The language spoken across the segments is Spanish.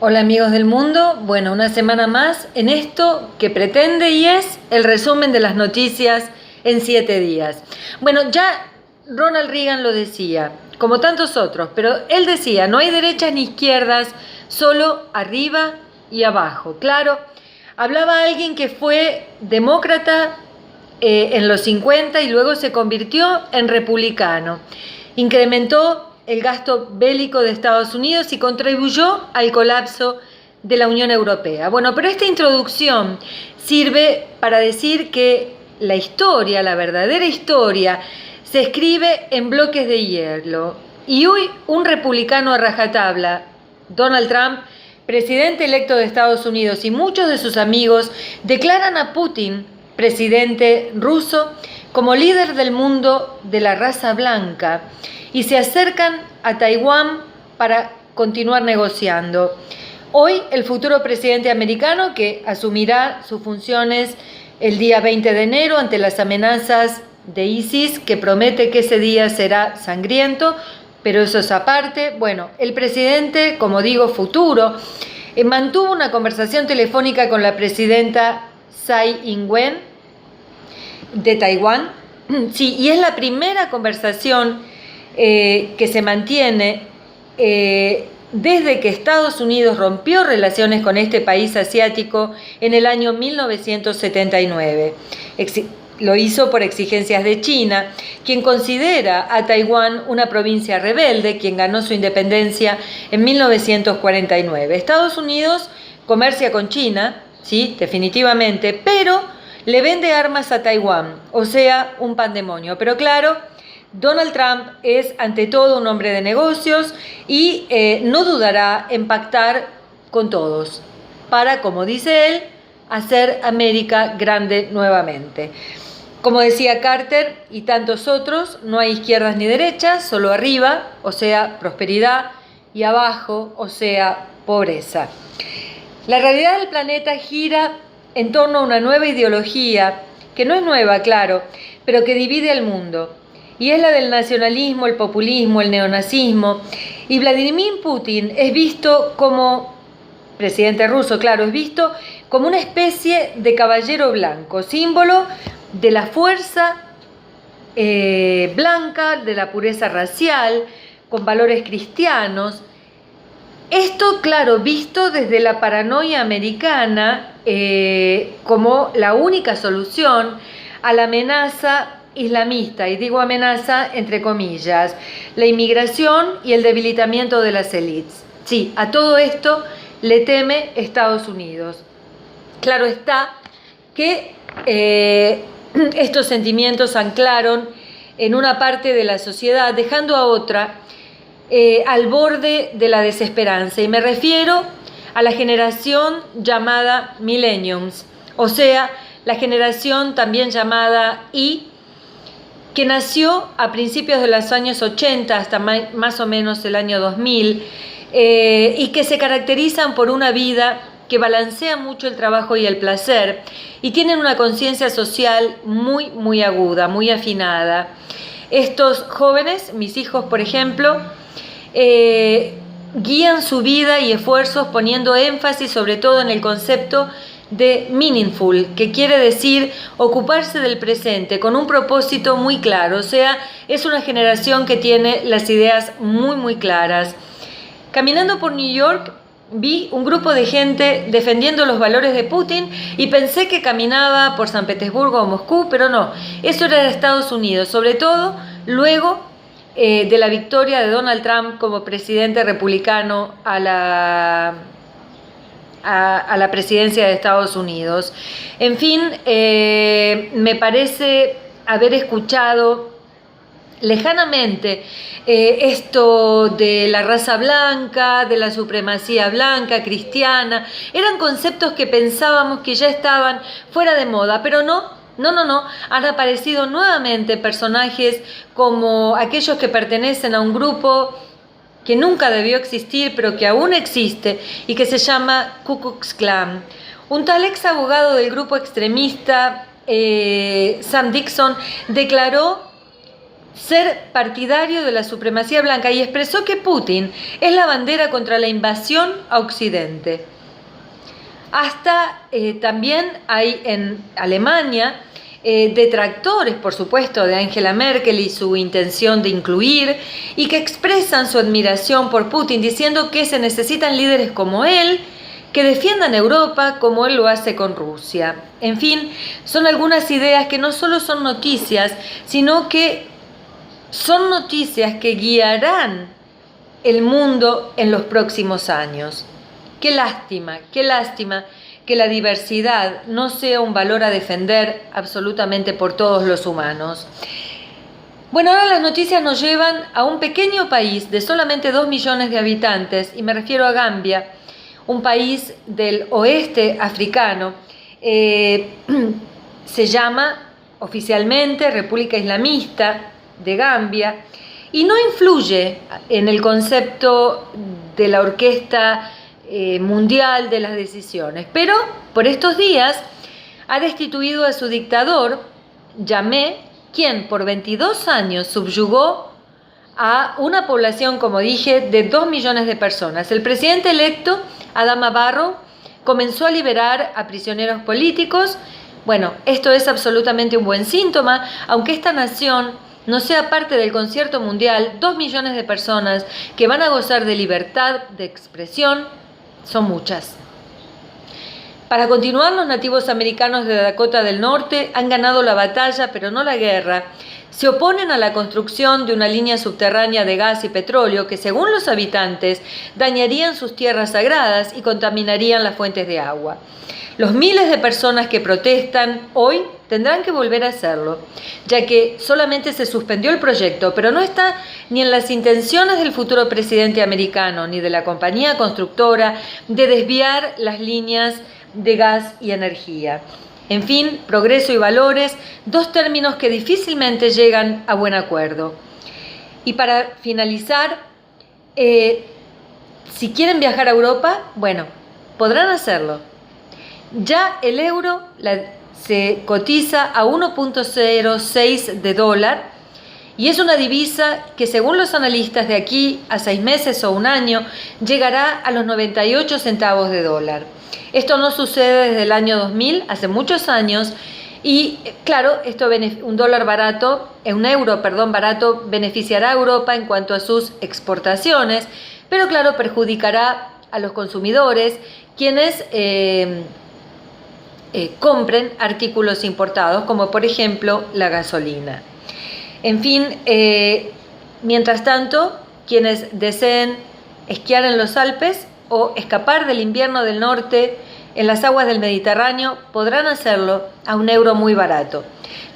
Hola amigos del mundo, bueno, una semana más en esto que pretende y es el resumen de las noticias en 7 días. Bueno, ya Ronald Reagan lo decía, como tantos otros, pero él decía, no hay derechas ni izquierdas, solo arriba y abajo. Claro, hablaba alguien que fue demócrata en los 50 y luego se convirtió en republicano. Incrementó el gasto bélico de Estados Unidos y contribuyó al colapso de la Unión Europea. Bueno, pero esta introducción sirve para decir que la historia, la verdadera historia, se escribe en bloques de hielo. Y hoy un republicano a rajatabla, Donald Trump, presidente electo de Estados Unidos, y muchos de sus amigos declaran a Putin, presidente ruso, como líder del mundo de la raza blanca, y se acercan a Taiwán para continuar negociando. Hoy el futuro presidente americano, que asumirá sus funciones el día 20 de enero ante las amenazas de ISIS, que promete que ese día será sangriento, pero eso es aparte. Bueno, el presidente, como digo, futuro, mantuvo una conversación telefónica con la presidenta Tsai Ing-wen de Taiwán. Sí, y es la primera conversación que se mantiene desde que Estados Unidos rompió relaciones con este país asiático en el año 1979. Lo hizo por exigencias de China, quien considera a Taiwán una provincia rebelde, quien ganó su independencia en 1949. Estados Unidos comercia con China, sí, definitivamente, pero le vende armas a Taiwán, o sea, un pandemonio. Pero claro, Donald Trump es ante todo un hombre de negocios y no dudará en pactar con todos para, como dice él, hacer América grande nuevamente. Como decía Carter y tantos otros, no hay izquierdas ni derechas, solo arriba, o sea, prosperidad, y abajo, o sea, pobreza. La realidad del planeta gira en torno a una nueva ideología, que no es nueva, claro, pero que divide al mundo. Y es la del nacionalismo, el populismo, el neonazismo. Y Vladimir Putin es visto como, presidente ruso, claro, es visto como una especie de caballero blanco, símbolo de la fuerza blanca, de la pureza racial, con valores cristianos. Esto, claro, visto desde la paranoia americana como la única solución a la amenaza islamista, y digo amenaza entre comillas, la inmigración y el debilitamiento de las élites. Sí, a todo esto le teme Estados Unidos. Claro está que estos sentimientos anclaron en una parte de la sociedad, dejando a otra al borde de la desesperanza. Y me refiero a la generación llamada Millennials, o sea, la generación también llamada Y, que nació a principios de los años 80 hasta más o menos el año 2000, y que se caracterizan por una vida que balancea mucho el trabajo y el placer, y tienen una conciencia social muy, muy aguda, muy afinada. Estos jóvenes, mis hijos por ejemplo, guían su vida y esfuerzos poniendo énfasis sobre todo en el concepto de meaningful, que quiere decir ocuparse del presente con un propósito muy claro. O sea, es una generación que tiene las ideas muy, muy claras. Caminando por New York, vi un grupo de gente defendiendo los valores de Putin y pensé que caminaba por San Petersburgo o Moscú, pero no, eso era de Estados Unidos, sobre todo luego de la victoria de Donald Trump como presidente republicano a la presidencia de Estados Unidos. En fin, me parece haber escuchado lejanamente esto de la raza blanca, de la supremacía blanca, cristiana. Eran conceptos que pensábamos que ya estaban fuera de moda, pero no. Han aparecido nuevamente personajes como aquellos que pertenecen a un grupo que nunca debió existir, pero que aún existe y que se llama Ku Klux Klan. Un tal ex abogado del grupo extremista, Sam Dixon, declaró ser partidario de la supremacía blanca y expresó que Putin es la bandera contra la invasión a Occidente. Hasta también hay en Alemania detractores, por supuesto, de Angela Merkel y su intención de incluir, y que expresan su admiración por Putin, diciendo que se necesitan líderes como él, que defiendan Europa como él lo hace con Rusia. En fin, son algunas ideas que no solo son noticias, sino que son noticias que guiarán el mundo en los próximos años. Qué lástima que la diversidad no sea un valor a defender absolutamente por todos los humanos. Bueno, ahora las noticias nos llevan a un pequeño país de solamente 2 millones de habitantes, y me refiero a Gambia, un país del oeste africano. Se llama oficialmente República Islamista de Gambia y no influye en el concepto de la orquesta mundial de las decisiones, pero por estos días ha destituido a su dictador, Jammeh, quien por 22 años subyugó a una población, como dije, de 2 millones de personas. El presidente electo, Adama Barrow, comenzó a liberar a prisioneros políticos. Bueno, esto es absolutamente un buen síntoma, aunque esta nación no sea parte del concierto mundial. 2 millones de personas que van a gozar de libertad de expresión son muchas. Para continuar, los nativos americanos de Dakota del Norte han ganado la batalla, pero no la guerra. Se oponen a la construcción de una línea subterránea de gas y petróleo que, según los habitantes, dañarían sus tierras sagradas y contaminarían las fuentes de agua. Los miles de personas que protestan hoy tendrán que volver a hacerlo, ya que solamente se suspendió el proyecto, pero no está ni en las intenciones del futuro presidente americano ni de la compañía constructora de desviar las líneas de gas y energía. En fin, progreso y valores, 2 términos que difícilmente llegan a buen acuerdo. Y para finalizar, si quieren viajar a Europa, bueno, podrán hacerlo. Ya el euro se cotiza a 1.06 de dólar y es una divisa que, según los analistas, de aquí a 6 meses o un año llegará a los 98 centavos de dólar. Esto no sucede desde el año 2000, hace muchos años, y claro, un euro barato beneficiará a Europa en cuanto a sus exportaciones, pero claro, perjudicará a los consumidores, quienes compren artículos importados, como por ejemplo la gasolina. En fin, mientras tanto, quienes deseen esquiar en los Alpes o escapar del invierno del norte en las aguas del Mediterráneo podrán hacerlo a un euro muy barato.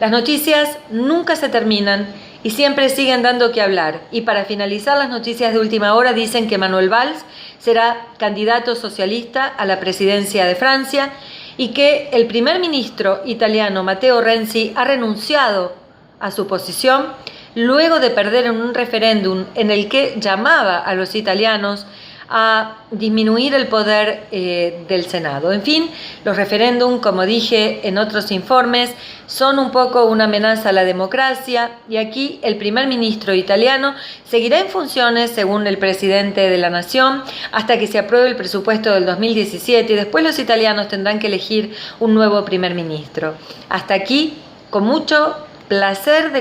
Las noticias nunca se terminan y siempre siguen dando que hablar. Y para finalizar, las noticias de última hora dicen que Manuel Valls será candidato socialista a la presidencia de Francia y que el primer ministro italiano Matteo Renzi ha renunciado a su posición luego de perder en un referéndum en el que llamaba a los italianos a disminuir el poder del Senado. En fin, los referéndums, como dije en otros informes, son un poco una amenaza a la democracia, y aquí el primer ministro italiano seguirá en funciones, según el presidente de la nación, hasta que se apruebe el presupuesto del 2017, y después los italianos tendrán que elegir un nuevo primer ministro. Hasta aquí, con mucho placer,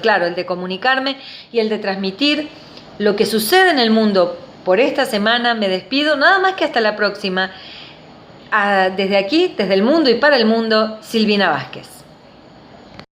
claro, el de comunicarme y el de transmitir lo que sucede en el mundo por esta semana. Me despido, nada más que hasta la próxima. Desde aquí, desde el mundo y para el mundo, Silvina Vázquez.